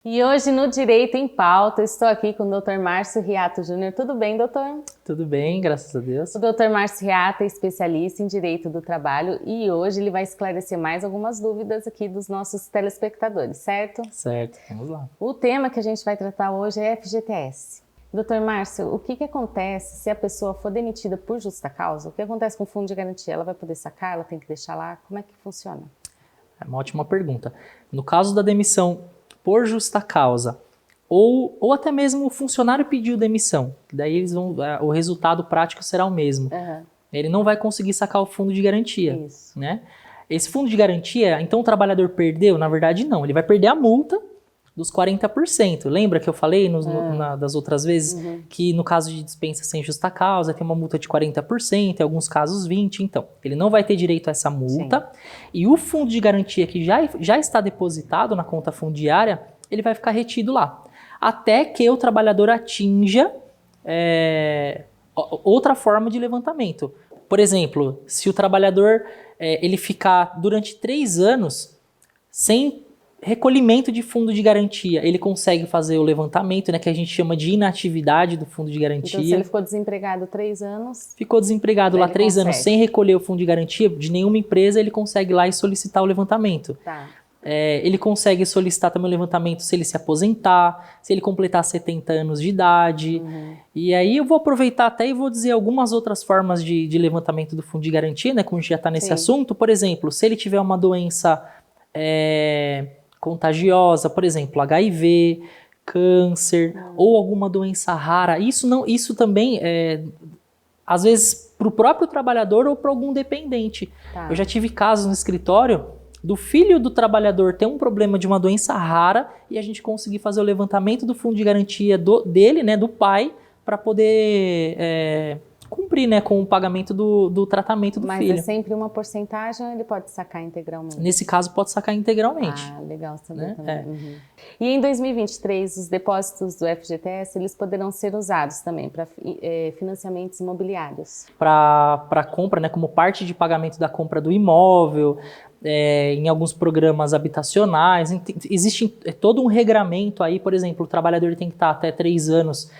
E hoje no Direito em Pauta, estou aqui com o Dr. Márcio Riato Júnior. Tudo bem, doutor? Tudo bem, graças a Deus. O Dr. Márcio Riato é especialista em Direito do Trabalho e hoje ele vai esclarecer mais algumas dúvidas aqui dos nossos telespectadores, certo? Certo, vamos lá. O tema que a gente vai tratar hoje é FGTS. Dr. Márcio, o que acontece se a pessoa for demitida por justa causa? O que acontece com o fundo de garantia? Ela vai poder sacar? Ela tem que deixar lá? Como é que funciona? É uma ótima pergunta. No caso da demissão por justa causa, ou até mesmo o funcionário pediu demissão, daí o resultado prático será o mesmo. Uhum. Ele não vai conseguir sacar o fundo de garantia. Isso. Né? Esse fundo de garantia, então o trabalhador perdeu? Na verdade, não. Ele vai perder a multa dos 40%. Lembra que eu falei das outras vezes que no caso de dispensa sem justa causa tem uma multa de 40%, em alguns casos 20%. Então, ele não vai ter direito a essa multa. Sim. E o fundo de garantia que já está depositado na conta fundiária, ele vai ficar retido lá. Até que o trabalhador atinja outra forma de levantamento. Por exemplo, se o trabalhador ele ficar durante 3 anos sem recolhimento de fundo de garantia, ele consegue fazer o levantamento, né, que a gente chama de inatividade do fundo de garantia. Então, se ele ficou desempregado 3 anos... Ficou desempregado lá 3 anos sem recolher o fundo de garantia de nenhuma empresa, ele consegue ir lá e solicitar o levantamento. Tá. Ele consegue solicitar também o levantamento se ele se aposentar, se ele completar 70 anos de idade. E aí eu vou aproveitar até e vou dizer algumas outras formas de levantamento do fundo de garantia, né, como a gente já está nesse assunto. Por exemplo, se ele tiver uma doença contagiosa, por exemplo, HIV, câncer ou alguma doença rara. Isso também às vezes para o próprio trabalhador ou para algum dependente. Tá. Eu já tive casos no escritório do filho do trabalhador ter um problema de uma doença rara e a gente conseguir fazer o levantamento do fundo de garantia dele, né, do pai, para poder cumprir, né, com o pagamento do tratamento do filho. Mas é sempre uma porcentagem ou ele pode sacar integralmente? Nesse caso, pode sacar integralmente. Ah, legal saber, né? Também. E em 2023, os depósitos do FGTS, eles poderão ser usados também para financiamentos imobiliários? Para compra, né, como parte de pagamento da compra do imóvel, em alguns programas habitacionais. Existe todo um regramento aí, por exemplo, o trabalhador tem que estar até 3 anos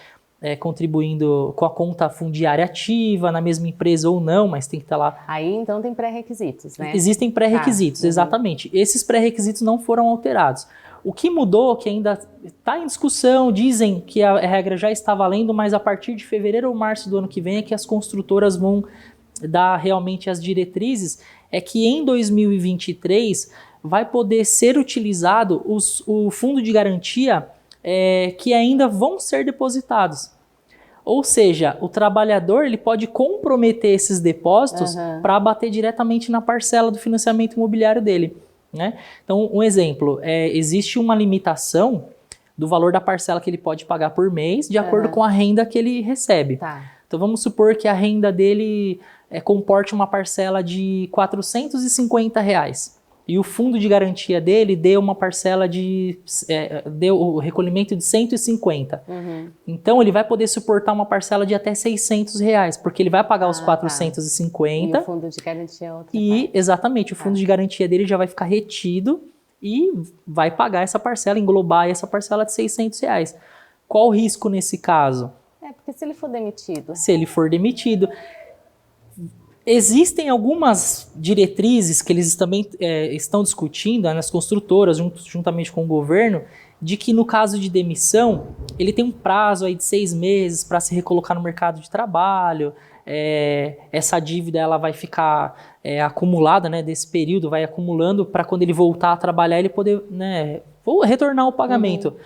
contribuindo com a conta fundiária ativa na mesma empresa ou não, mas tem que estar lá. Aí então tem pré-requisitos, né? Existem pré-requisitos, exatamente. Esses pré-requisitos não foram alterados. O que mudou, que ainda está em discussão, dizem que a regra já está valendo, mas a partir de fevereiro ou março do ano que vem é que as construtoras vão dar realmente as diretrizes, é que em 2023 vai poder ser utilizado o fundo de garantia que ainda vão ser depositados. Ou seja, o trabalhador ele pode comprometer esses depósitos para abater diretamente na parcela do financiamento imobiliário dele. Né? Então, um exemplo, existe uma limitação do valor da parcela que ele pode pagar por mês de acordo com a renda que ele recebe. Tá. Então, vamos supor que a renda dele comporte uma parcela de R$450 e o fundo de garantia dele deu uma parcela deu o recolhimento de 150. Então ele vai poder suportar uma parcela de até R$600, porque ele vai pagar os 450. E o fundo de garantia é outra parte. Exatamente, o fundo de garantia dele já vai ficar retido e vai pagar essa parcela, englobar essa parcela de R$600. Qual o risco nesse caso? Porque se ele for demitido. Se ele for demitido. Existem algumas diretrizes que eles também estão discutindo nas construtoras, juntamente com o governo, de que no caso de demissão, ele tem um prazo aí de 6 meses para se recolocar no mercado de trabalho, essa dívida ela vai ficar acumulada, né, desse período, vai acumulando para quando ele voltar a trabalhar ele poder, né, retornar o pagamento.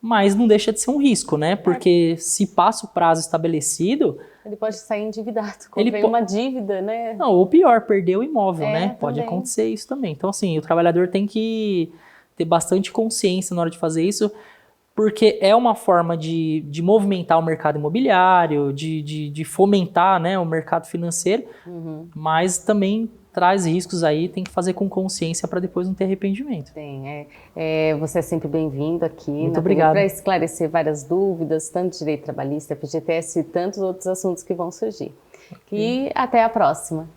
Mas não deixa de ser um risco, né, porque se passa o prazo estabelecido... Ele pode sair endividado, comprei uma dívida, né? Não, ou pior, perder o imóvel, né? Pode também acontecer isso também. Então, assim, o trabalhador tem que ter bastante consciência na hora de fazer isso, porque é uma forma de movimentar o mercado imobiliário, de fomentar, né, o mercado financeiro, mas também traz riscos aí, tem que fazer com consciência para depois não ter arrependimento. Tem, você é sempre bem-vindo aqui. Muito obrigado. Para esclarecer várias dúvidas, tanto de direito trabalhista, FGTS e tantos outros assuntos que vão surgir. E até a próxima.